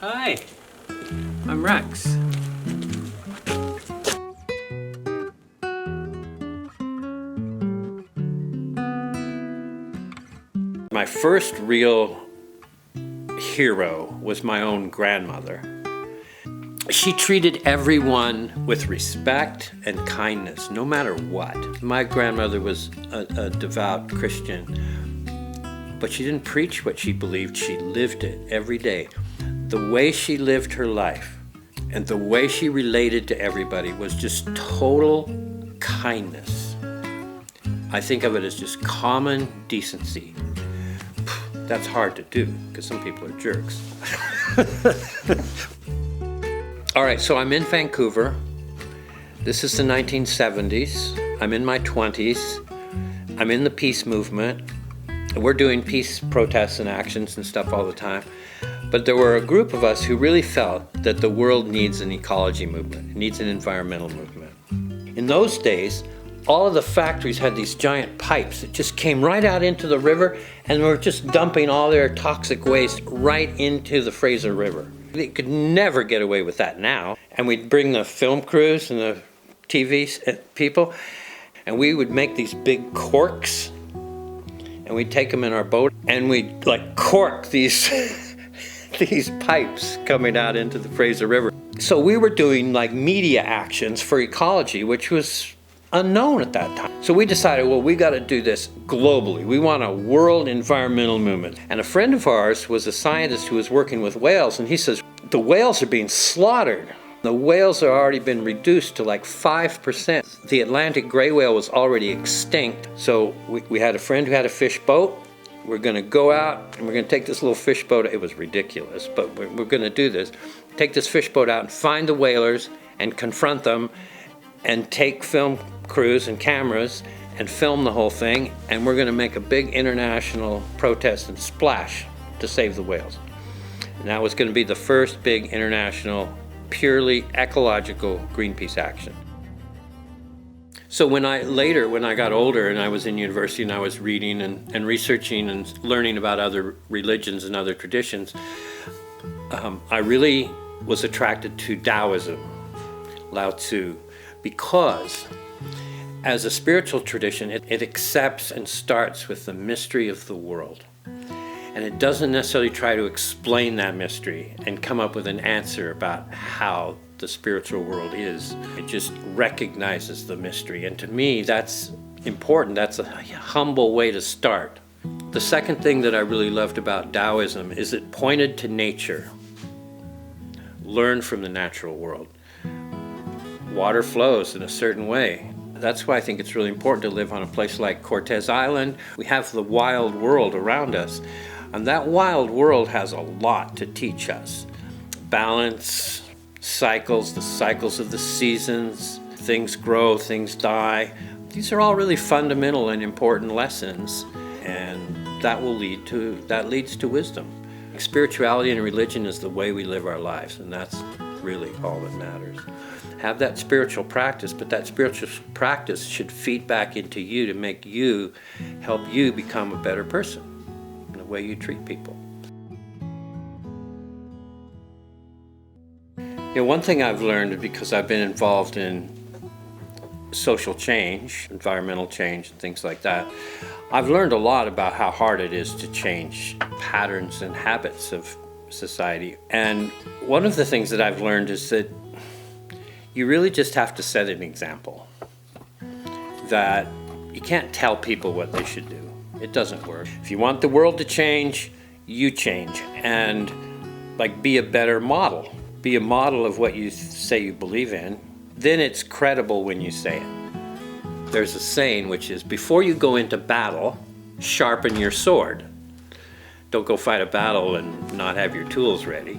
Hi, I'm Rex. My first real hero was my own grandmother. She treated everyone with respect and kindness, no matter what. My grandmother was a devout Christian, but she didn't preach what she believed, she lived it every day. The way she lived her life and the way she related to everybody was just total kindness. I think of it as just common decency. That's hard to do because some people are jerks. All right, so I'm in Vancouver. This is the 1970s. I'm in my 20s. I'm in the peace movement. We're doing peace protests and actions and stuff all the time. But there were a group of us who really felt that the world needs an ecology movement. It needs an environmental movement. In those days, all of the factories had these giant pipes that just came right out into the river and were just dumping all their toxic waste right into the Fraser River. They could never get away with that now. And we'd bring the film crews and the TV people, and we would make these big corks, and we'd take them in our boat, and we'd like cork these these pipes coming out into the Fraser River. So we were doing like media actions for ecology, which was unknown at that time. So we decided, well, we got to do this globally. We want a world environmental movement. And a friend of ours was a scientist who was working with whales, and he says, the whales are being slaughtered. The whales are already been reduced to like 5%. The Atlantic gray whale was already extinct. So we had a friend who had a fish boat. We're going to go out and we're going to take this little fish boat. It was ridiculous, but we're going to do this. Take this fish boat out and find the whalers and confront them and take film crews and cameras and film the whole thing. And we're going to make a big international protest and splash to save the whales. And that was going to be the first big international, purely ecological Greenpeace action. So when I got older and I was in university and I was reading and researching and learning about other religions and other traditions, I really was attracted to Taoism, Lao Tzu, because as a spiritual tradition, it accepts and starts with the mystery of the world. And it doesn't necessarily try to explain that mystery and come up with an answer about how the spiritual world is. It just recognizes the mystery. And to me, that's important. That's a humble way to start. The second thing that I really loved about Taoism is it pointed to nature. Learn from the natural world. Water flows in a certain way. That's why I think it's really important to live on a place like Cortes Island. We have the wild world around us. And that wild world has a lot to teach us. Balance, cycles, the cycles of the seasons, things grow, things die. These are all really fundamental and important lessons, and that leads to wisdom. Spirituality and religion is the way we live our lives, and that's really all that matters. Have that spiritual practice, but that spiritual practice should feed back into you to help you become a better person in the way you treat people. One thing I've learned, because I've been involved in social change, environmental change, and things like that, I've learned a lot about how hard it is to change patterns and habits of society. And one of the things that I've learned is that you really just have to set an example. That you can't tell people what they should do. It doesn't work. If you want the world to change, you change. And be a better model. Be a model of what you say you believe in. Then it's credible when you say it. There's a saying which is, before you go into battle, sharpen your sword. Don't go fight a battle and not have your tools ready.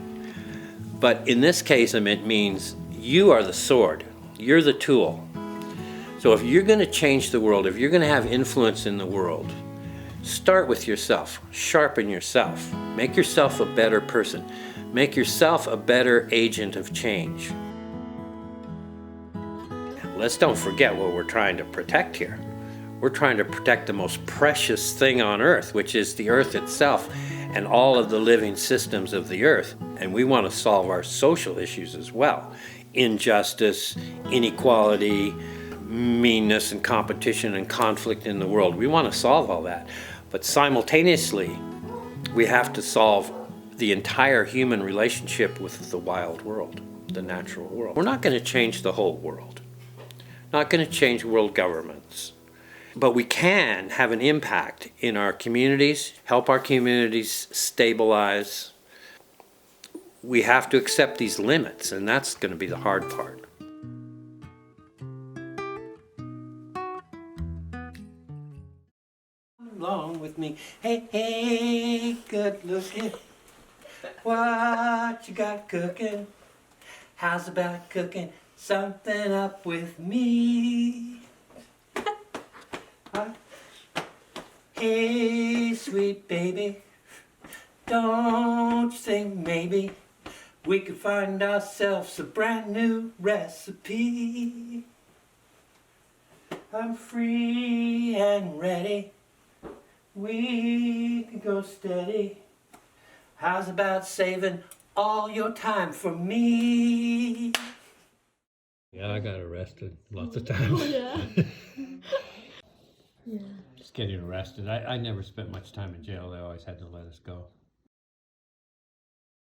But in this case, it means you are the sword. You're the tool. So if you're going to change the world, if you're going to have influence in the world, start with yourself. Sharpen yourself. Make yourself a better person. Make yourself a better agent of change. Let's don't forget what we're trying to protect here. We're trying to protect the most precious thing on earth, which is the earth itself. and all of the living systems of the earth. And we want to solve our social issues as well. Injustice, inequality, meanness and competition and conflict in the world. We want to solve all that. But simultaneously, we have to solve the entire human relationship with the wild world, the natural world. We're not going to change the whole world, not going to change world governments, but we can have an impact in our communities, help our communities stabilize. We have to accept these limits, and that's going to be the hard part. Along with me, hey, hey, good looking. What you got cooking? How's about cooking something up with me? Hey, sweet baby, don't you think maybe we could find ourselves a brand new recipe? I'm free and ready. We can go steady. How's about saving all your time for me? Yeah, I got arrested lots of times. Yeah. Yeah. Just getting arrested. I never spent much time in jail. They always had to let us go.